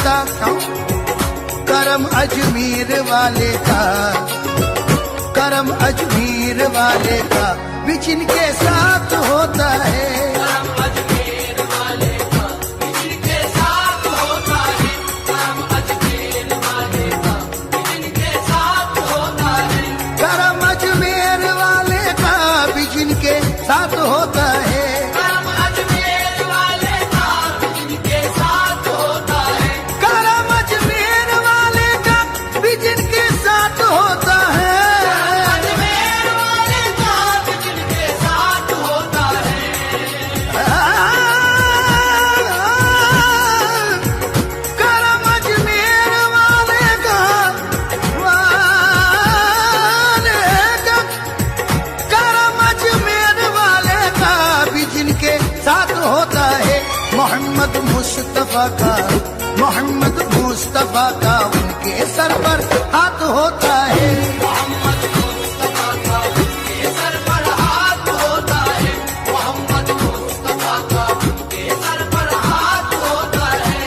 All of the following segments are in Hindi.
करता करम अजमेर वाले का, करम अजमेर वाले का भी जिनके साथ होता है। करम अजमेर वाले का भी जिनके साथ होता है, करम अजमेर वाले का भी जिनके साथ होता है, करम अजमेर वाले का भी जिनके साथ होता है। करम अजमेर वाले का भी जिनके साथ होता है, करम अजमेर वाले का भी जिनके साथ होता है। अजमेर वाले का भी जिनके साथ होता है, करम अजमेर वाले का, करम अजमेर वाले का भी जिनके साथ होता है। मोहम्मद मुस्तफा का, मोहम्मद मुस्तफा का उनके सर पर हाथ होता है। मोहम्मद मुस्तफा का उनके सर पर हाथ होता है, मोहम्मद मुस्तफा का उनके सर पर हाथ होता है।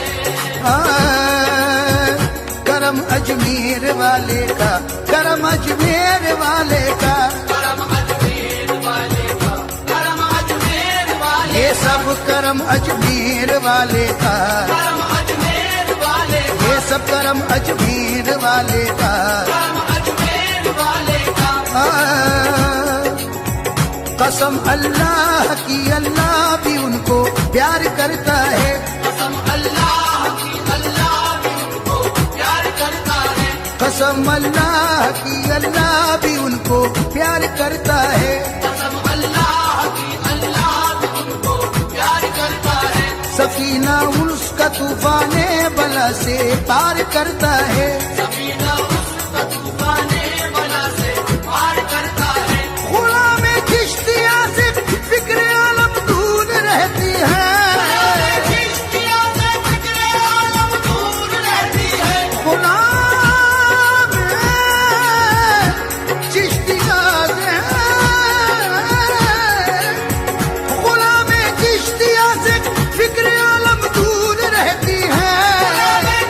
करम अजमेर वाले का, करम अजमेर वाले का, करम अजमेर वाले का, करम अजमेर वाले, ये सब करम अजमेर वाले का, करम अजमेर वाले, ये सब करम अजमेर वाले का। करम अजमेर वाले का। कसम अल्लाह की अल्लाह भी उनको प्यार करता है। कसम अल्लाह की अल्लाह भी उनको प्यार करता है, कसम अल्लाह की अल्लाह भी उनको प्यार करता है। कसम अल्लाह की अल्लाह भी उनको प्यार करता है, सफीना उसका तूफाने बला से पार करता है। सफीना उसका तूफाने बला से पार करता है, गुलाम चिश्तिया से फिक्र आलम दूर रहती है। चिश्तिया से फिक्रे आलम दूर रहती है, गुलाम चिश्तिया से, गुलाम चिश्तिया से फिक्र आलम दूर रहती है।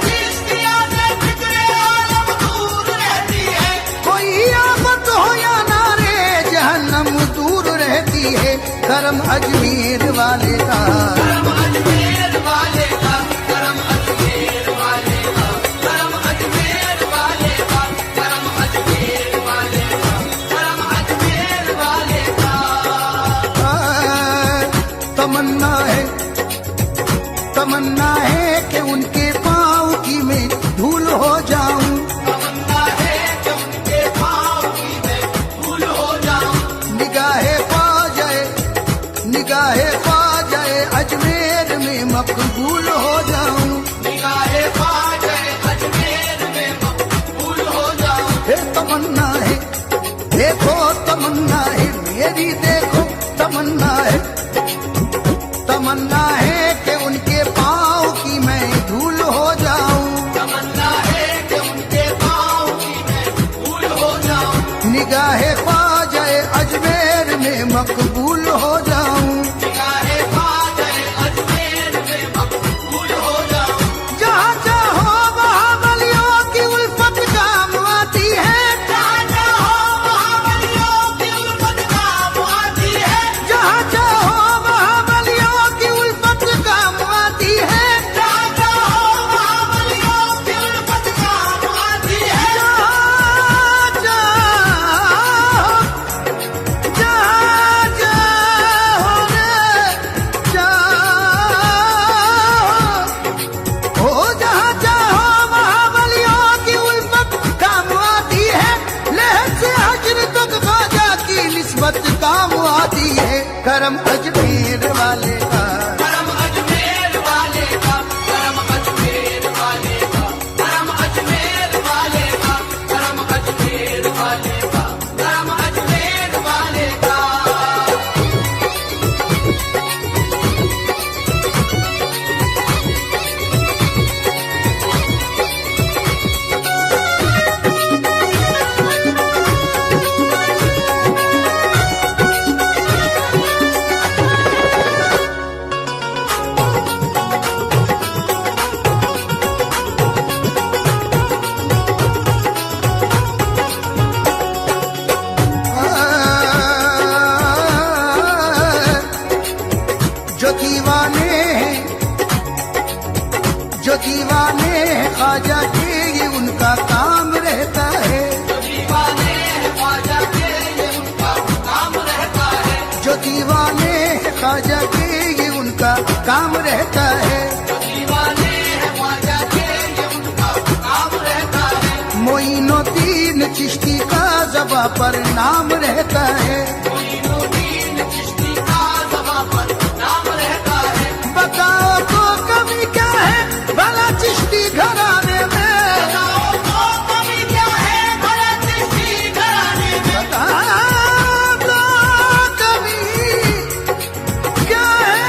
चिश्तिया से फिक्रे आलम दूर रहती है, कोई आफत हो या नारे जहन्नम दूर रहती है। करम अजमेर वाले का, करम अजमेर वाले का, करम अजमेर वाले का, करम अजमेर वाले का, करम अजमेर वाले का, करम अजमेर वाले का। तमन्ना है, तमन्ना है कि उनके पाँव की मैं धूल हो जाऊं। तमन्ना है कि उनके पाँव की मैं धूल हो जाऊं, निगाहे पा जाए, निगाहे पा जाए अजमेर में मकबूल हो जाऊं। निगाहे पा जाए अजमेर में मकबूल हो जाऊं। हे तमन्ना है, देखो तमन्ना है मेरी, देखो तमन्ना है, तमन्ना है कि उनके पाँव की मैं धूल हो जाऊं। तमन्ना है कि उनके पाँव की मैं धूल हो जाऊं, निगाहे पा जाए अजमेर में मकबूल हो जाऊं। निगाहे पा जाए अजमेर में मकबूल हो जाऊं। जहाँ चाहो वहाँ वलियों की उल्फत काम आती है। जहाँ चाहो वहाँ वलियों की उल्फत काम आती है, जहाँ चाहो वहाँ वलियों की उल्फत काम आती है। जहाँ चाहो वहाँ वलियों की उल्फत काम आती है, जहाँ चाहो, जहाँ चाहो रे, चाहो, ओ जहाँ चाहो वहाँ वलियों की उल्फत काम आती है। लहर से हजर तक ख्वाजा की निस्बत काम आती है। करम अजमेर वाले का, करम अजमेर वाले का, करम अजमेर वाले का, करम अजमेर वाले का, करम अजमेर वाले का, करम अजमेर वाले का। काम रहता है। जो दीवाने हैं ख्वाजा के ये उनका काम रहता है। मोइनुद्दीन चिश्ती का ज़बां पर नाम रहता है। मोइनुद्दीन चिश्ती का ज़बां पर नाम रहता है। बताओ तो कमी क्या है भला चिश्ती घराने में, बताओ तो कमी क्या है भला चिश्ती घराने में। बताओ तो कमी क्या है,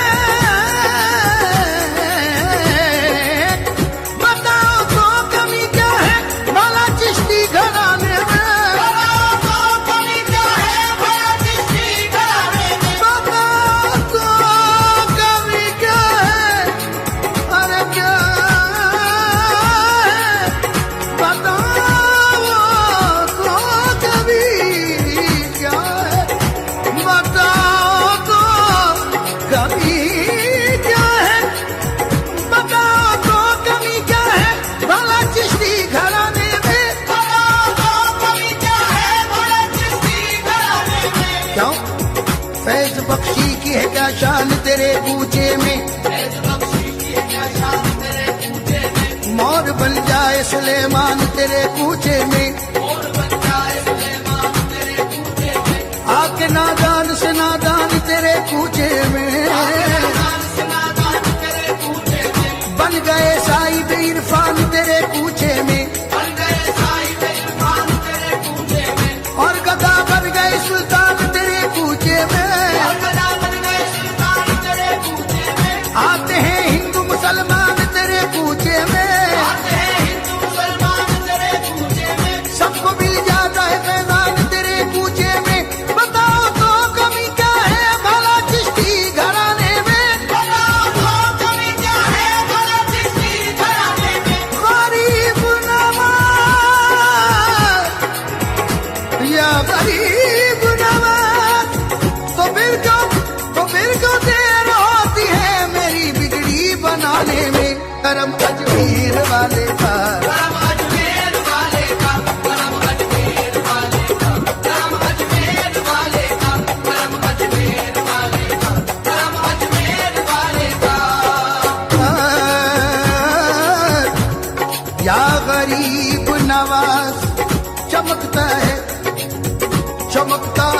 बताओ तो कमी क्या है भला चिश्ती घराने में, बताओ तो कमी क्या है भला चिश्ती घराने में। बताओ तो कमी क्या है, अरे क्या है, बताओ तो कमी क्या है, बताओ तो कमी क्या है, बताओ तो कमी क्या है भला चिश्ती घराने में। बताओ तो कमी क्या है भला चिश्ती घराने में। क्यों फैज बख्शी की है क्या शान तेरे कूचे में, फैज़ बख्शी की है क्या शान तेरे कूचे में। मोर बन जाए सुलेमान तेरे कूचे में, और बन जाए सुलेमान तेरे कूचे में। आके नादान से नादान तेरे कूचे में, नादान से नादान तेरे कूचे में। बन गए साहिब इरफान तेरे कूचे में, बन गए साहिब इरफान तेरे कूचे में। और गदा बन गए सुल्तान तेरे कूचे में। और गदा बन गए सुल्तान तेरे कूचे में। आते हैं हिंदू मुसलमान तेरे कूचे में, आते हैं हिंदू मुसलमान तेरे कूचे में। सबको मिल जाता है फैजान तेरे कूचे में। बताओ तो कमी क्या है भला चिश्ती घराने में, बताओ तो कमी क्या है भला चिश्ती घराने में। गरीब नवाज या गरीब नवाज, तो फिर क्यों देर होती है मेरी बिगड़ी बनाने में। करम अजमेर वाले का, करम अजमेर वाले का, करम अजमेर वाले का, करम अजमेर वाले का, करम अजमेर वाले का, करम अजमेर वाले का। या गरीब नवाज चमकता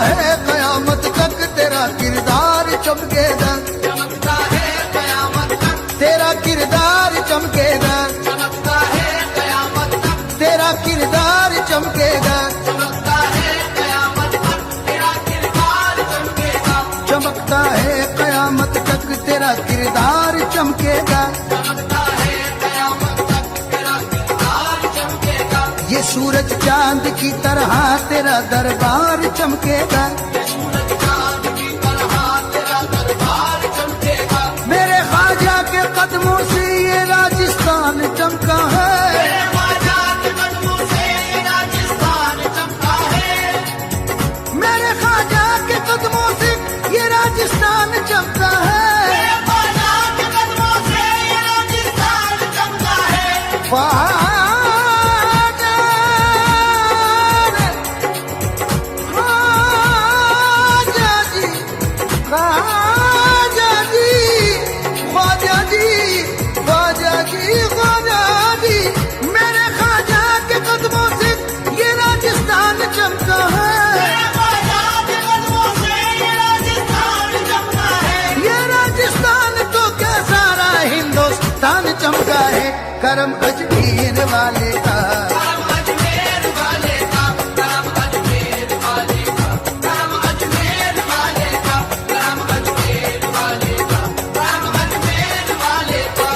है कयामत तक तेरा किरदार चमकेगा, चमकता है कयामत तक, तेरा किरदार चमकेगा, चमकता है कयामत तक, तेरा किरदार चमकेगा, चमकता है कयामत तक, तेरा किरदार चमकेगा, चमकता है कयामत तक तेरा किरदार चमकेगा। चमकता है कयामत तक, तेरा किरदार चमकेगा। ये सूरज चांद की तरह तेरा दरबार चमकेगा, ये सूरज चांद की तरह तेरा दरबार चमकेगा। मेरे ख्वाजा के कदमों से ये राजस्थान चमका है, मेरे ख्वाजा के कदमों से ये राजस्थान चमका है। मेरे ख्वाजा के कदमों से ये राजस्थान चमका है। मेरे ख्वाजा के कदमों से ये राजस्थान चमका है। ख्वाजा रे, ख्वाजा जी, ख्वाजा जी, ख्वाजा जी, ख्वाजा जी, ख्वाजा जी, मेरे ख्वाजा के कदमों से ये राजस्थान चमका है। मेरे ख्वाजा के कदमों से ये राजस्थान चमका है। ये राजस्थान तो क्या सारा हिंदुस्तान चमका है। करम अजमेर वाले का, करम अजमेर वाले का, करम अजमेर वाले का, करम अजमेर वाले का, करम अजमेर वाले का, करम अजमेर वाले का।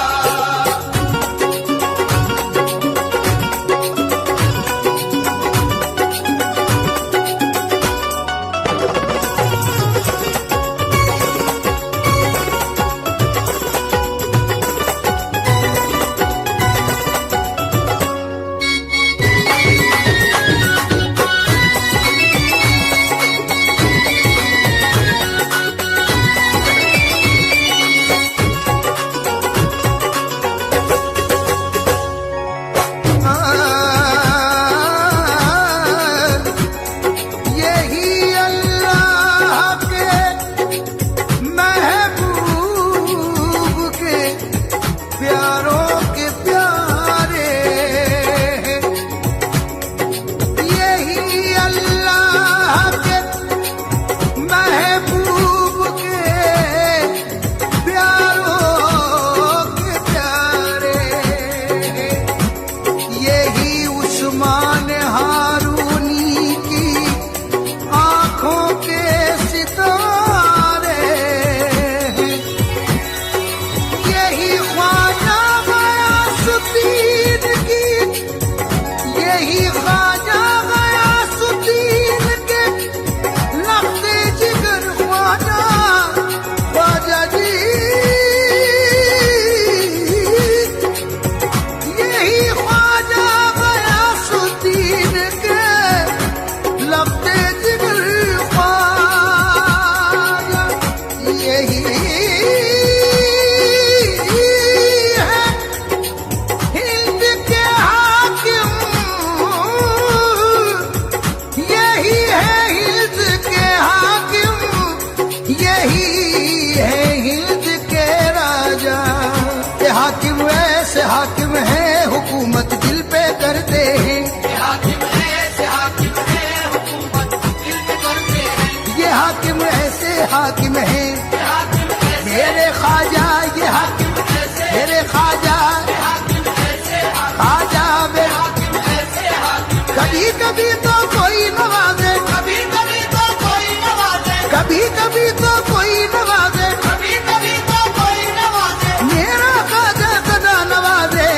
हाकिम ऐसे हाकिम है हाकिम ऐसे मेरे ख्वाजा, ये हाकिम ऐसे मेरे ख्वाजा, हाकिम ऐसे ख्वाजा मेरे। हाकिम ऐसे हाकिम कभी कभी तो कोई नवाजे, कभी कभी तो कोई नवाजे कभी कभी तो कोई नवाजे, कभी कभी तो कोई नवाजे मेरा ख्वाजा सदा नवाजे।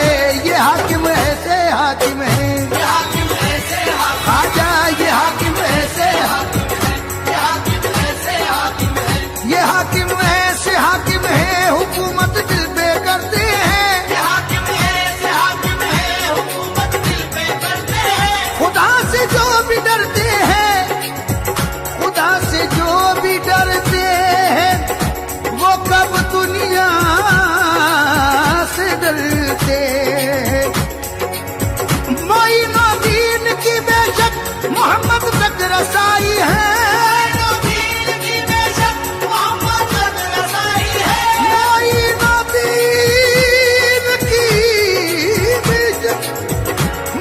ये हाकिम ऐसे हाकिम है हाकिम ऐसे हाकिम ख्वाजा, ये हाकिम ऐसे हाकिम ऐसे हाकिम है ये हाकिम ऐसे हाकिम है हुकूमत दिल पे करते हैं। हाकिम ऐसे हाकिम है हुकूमत दिल पे करते हैं खुदा से जो भी डरते हैं, खुदा से जो भी डरते हैं, वो कब दुनिया से डरते हैं। मोइनो दीन की बेशक मोहम्मद तक रसाई है, दीन की बेशक मोहम्मद तक रसाई है मोइनो दीन की बेशक,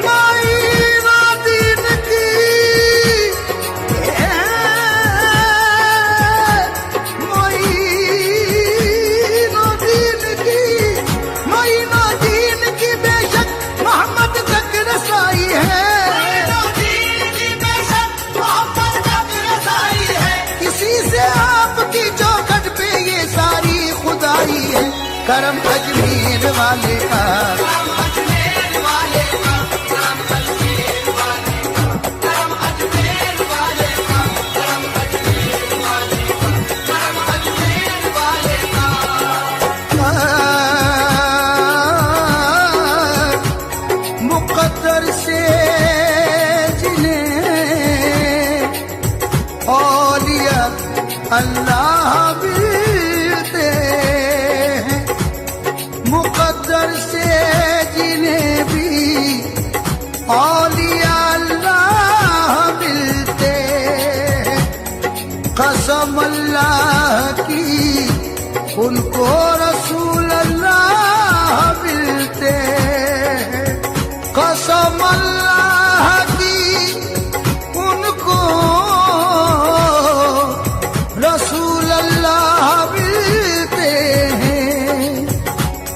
मोइनो दीन की मोइनो दीन की बेशक मोहम्मद तक रसाई है। दीन की बेशक मोहम्मद तक रसाई है इसी से आपकी चौखट पे ये सारी खुदाई है। करम अजमेर वाले का, करम अजमेर वाले का, करम अजमेर वाले का, करम अजमेर वाले का, करम अजमेर वाले का, करम अजमेर वाले का मुकद्दर से जिन्हें औलिया अल्लाह मिलते हैं, मुकद्दर से जिन्हें भी औलिया अल्लाह मिलते हैं। कसम अल्लाह की उनको रसूल अल्लाह मिलते हैं। कसम अल्लाह की उनको रसूल अल्लाह मिलते हैं।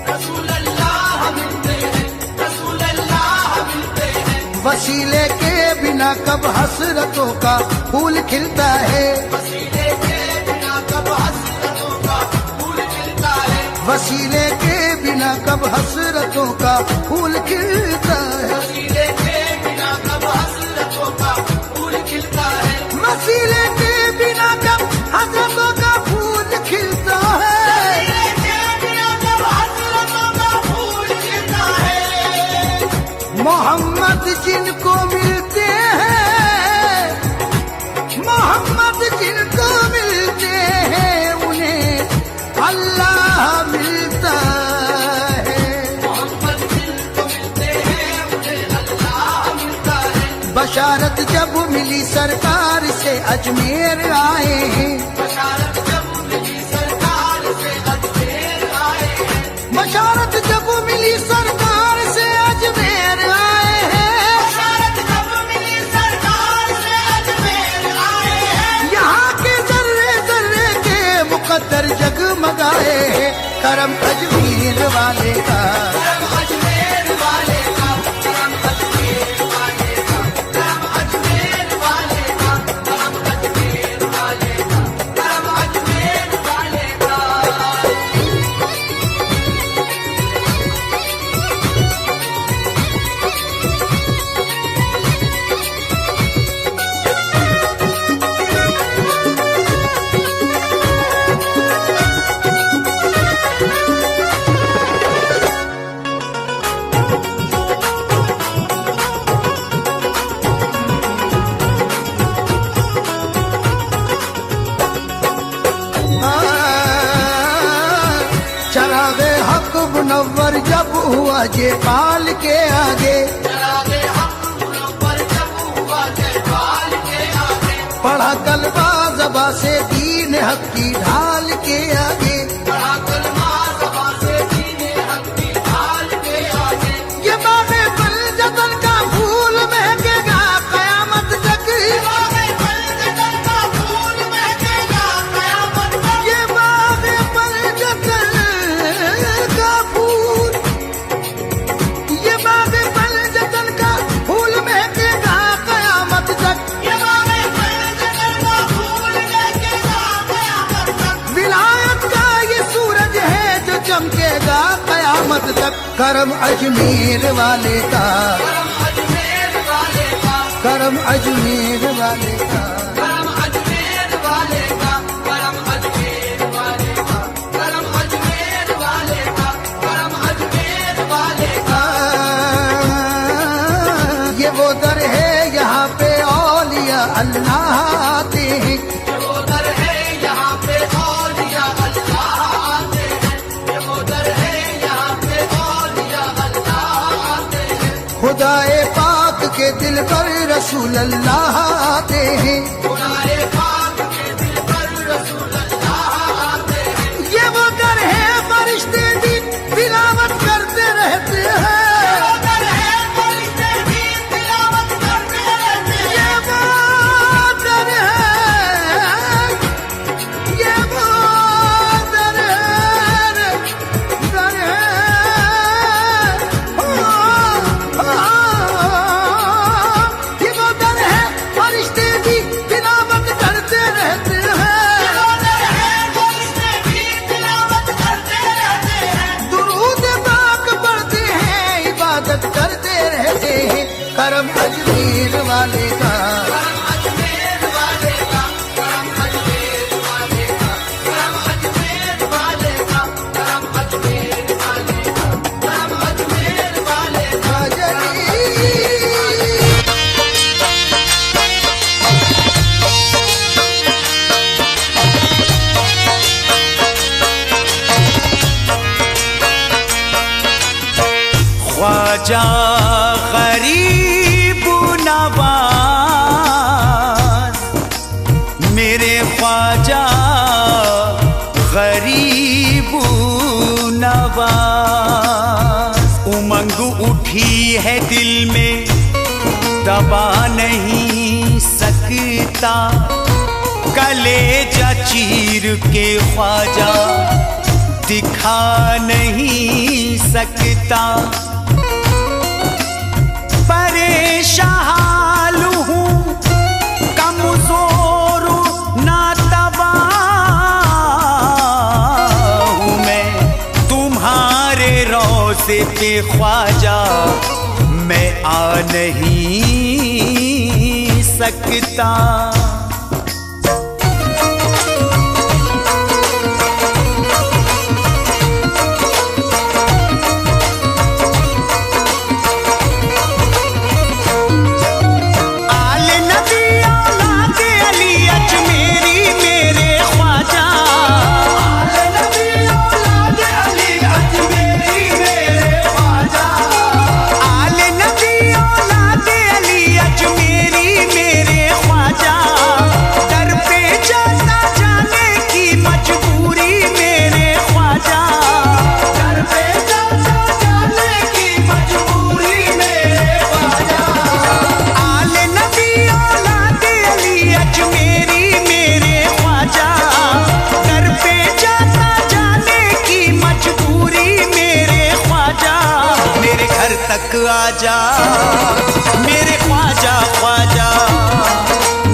रसूल अल्लाह मिलते हैं, रसूल अल्लाह मिलते हैं वसीले के बिना कब हसरतों का फूल खिलता है, वसीले के बिना कब हसरतों का फूल खिलता है वसीले के बिना कब हसरतों का फूल खिलता है, वसीले के बिना कब हसरतों का फूल खिलता है वसीले के बिना कब हसरतों का फूल खिलता है। वसीले के बिना कब हसरतों का फूल खिलता है मोहम्मद जिनको मिलते हैं, मोहम्मद जिनको मिलते हैं, उन्हें अल्लाह मिलता है। मोहम्मद जिनको मिलते हैं उन्हें अल्लाह मिलता है बशारत जब मिली सरकार से अजमेर आए हैं, बशारत जब मिली सरकार से अजमेर आए हैं बशारत जब मिली सरकार से अजमेर आए हैं। बशारत जब मिली सरकार से अजमेर आए हैं यहाँ के जर्रे जर्रे के मुकद्दर जगमगाए हैं। करम अजमेर वाले का, करम अजमेर वाले का, करम अजमेर वाले का, करम अजमेर वाले का, करम अजमेर वाले का, करम अजमेर वाले का चरागे हक मुनव्वर जब हुआ जे पाल के आगे, चरागे हक मुनव्वर जब हुआ जयपाल के आगे पढ़ा कलमा ज़बा से दीन हक की ढाल के आगे। पढ़ा कलमा ज़बा से दीन हक की ढाल के आगे ये बाग़े बलजदल का फूल महकेगा कयामत तक, बाग़े बलजदल का फूल महकेगा तक करम अजमेर वाले का, करम अजमेर वाले का, करम अजमेर वाले का। करम अजमेर वाले का, करम अजमेर वाले का, करम अजमेर वाले का, करम अजमेर वाले का। ये वो दर है यहाँ पे औलिया अल्लाह आते हैं, ये वो दर है यहाँ पे औलिया अल्लाह आते हैं, ये वो दर है यहाँ पे औलिया अल्लाह आते हैं। खुदाए पाक के दिल पर रसूल अल्लाह आते हैं, खुदाए पाक के दिल पर रसूल अल्लाह आते हैं। ये वो दर है फरिश्ते भी तिलावत करते रहते हैं, ये वो दर है फरिश्ते भी तिलावत करते रहते हैं। ये वो दर है, ये वो दर है, दर है। ये वो दर है फरिश्ते भी तिलावत करते रहते हैं, ये वो दर है फरिश्ते भी तिलावत करते रहते हैं। दुरूद पाक पढ़ते हैं, इबादत करते रहते हैं। करम अजमेर वाले का, करम अजमेर वाले का, करम अजमेर वाले का, करम अजमेर वाले का, करम अजमेर वाले का, करम अजमेर वाले का। जली ख्वाजा गरीब नवाज, मेरे ख्वाजा गरीब नवाज। उमंग उठी है दिल में, दबा नहीं सकता, कलेजा चीर के ख्वाजा दिखा नहीं सकता। परेशान हूँ, कमजोर नातबा हूँ मैं, तुम्हारे रोज़े पे ख्वाजा मैं आ नहीं सकता। आजा मेरे ख्वाजा ख्वाजा,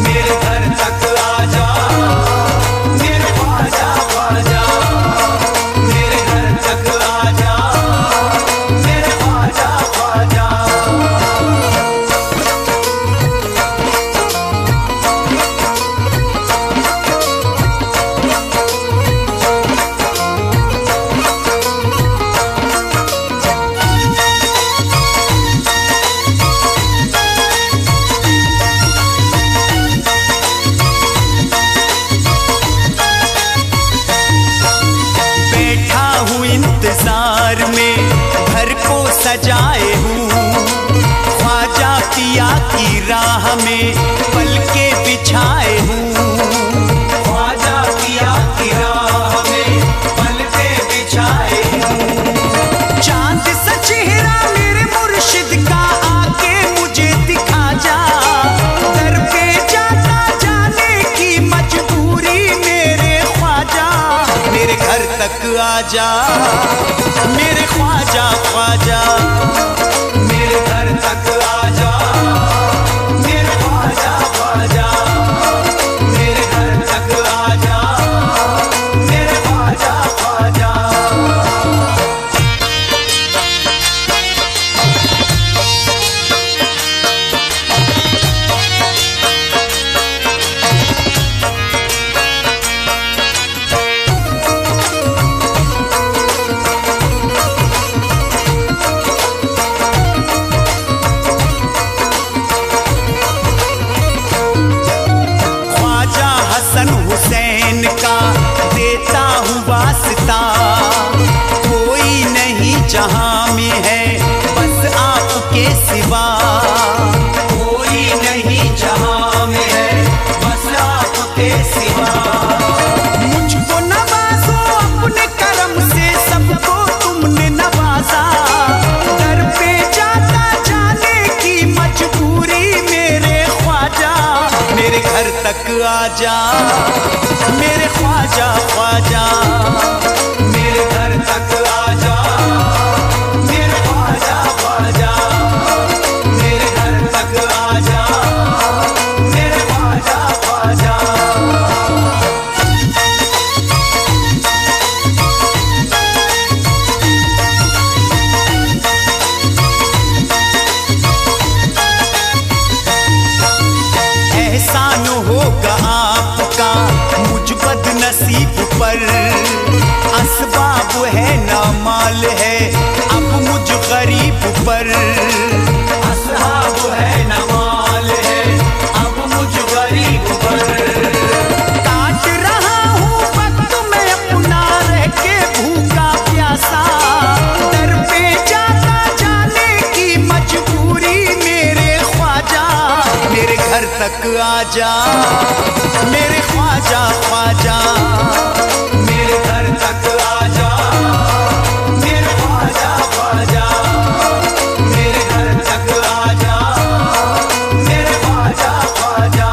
मेरे घर तक आजा मेरे ख्वाजा ख्वाजा, मेरे घर तक आजा मेरे ख्वाजा ख्वाजा। इंतजार में घर को सजाए हूँ, ख्वाजा पिया की राह में पलके बिछाए हूँ, ख्वाजा पिया की राह में पलके बिछाए हूँ। चांद सा चेहरा मेरे मुर्शिद का आके मुझे दिखा जा, दर पे जाता जाने की मजबूरी मेरे ख्वाजा, मेरे घर तक आजा मेरे ख्वाजा ख्वाजा, मेरे घर तक आजा मेरे ख्वाजा ख्वाजा, मेरे घर तक आजा मेरे ख्वाजा ख्वाजा। के सिवा। मुझको नवाजो अपने करम से, सबको तुमने नवाजा। दर पे जाता जाने की मजबूरी मेरे ख्वाजा, मेरे घर तक आजा मेरे ख्वाजा ख्वाजा, मेरे घर तक आजा मेरे ख्वाजा ख्वाजा, मेरे घर तक आजा मेरे ख्वाजा ख्वाजा। एहसान होगा आपका मुझ बदनसीब पर, असबाब है ना माल है अब मुझ गरीब पर। असबाब है ना माल है अब मुझ गरीब पर। काट रहा हूँ वक्त मैं अपना रह के भूखा प्यासा, दर पे जाता जाने की मजबूरी मेरे ख्वाजा, मेरे घर तक आजा मेरे ख्वाजा ख्वाजा, मेरे घर तक आजा मेरे ख्वाजा ख्वाजा, मेरे घर तक आजा मेरे ख्वाजा ख्वाजा।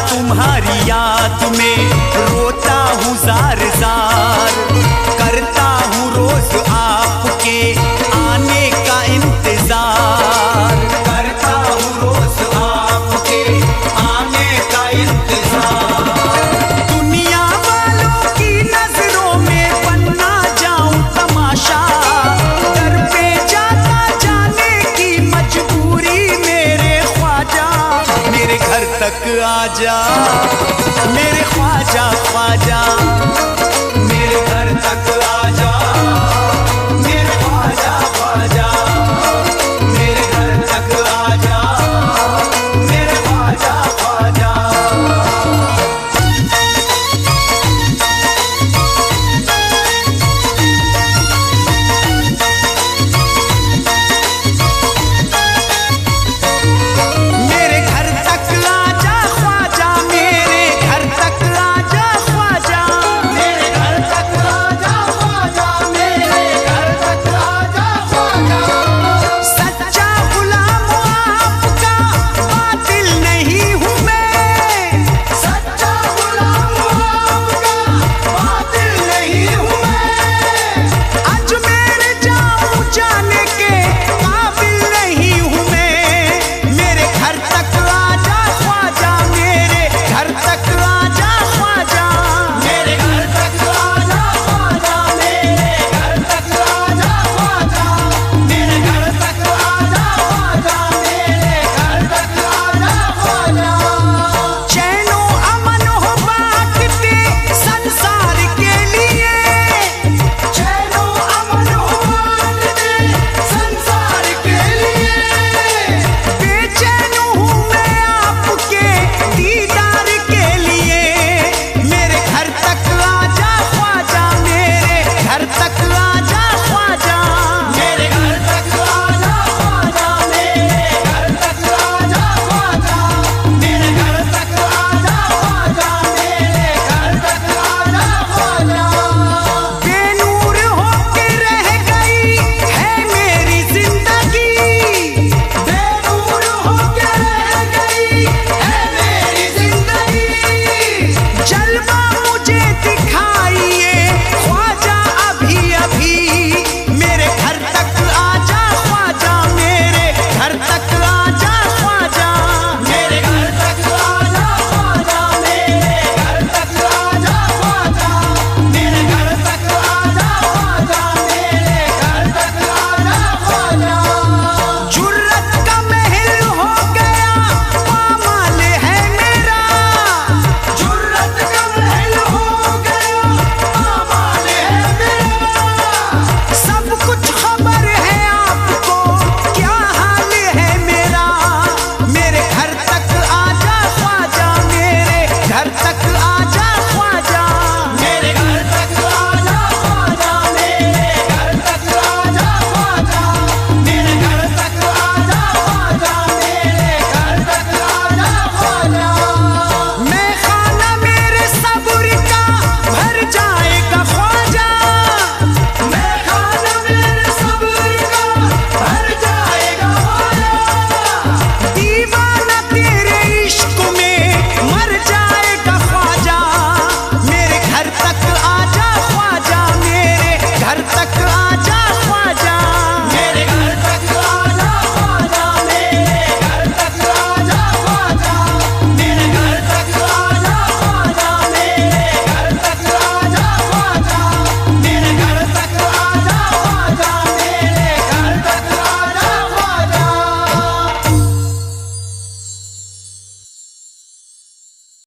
तुम्हारी याद में रोता हूँ जार जार, करता हूँ रोज आपके आने का इंतजार, करता हूँ रोज आपके आने का इंतजार। दुनिया वालों की नजरों में बनना जाऊं तमाशा, दर पे जाता जाने की मजबूरी मेरे ख्वाजा, मेरे घर तक आजा मेरे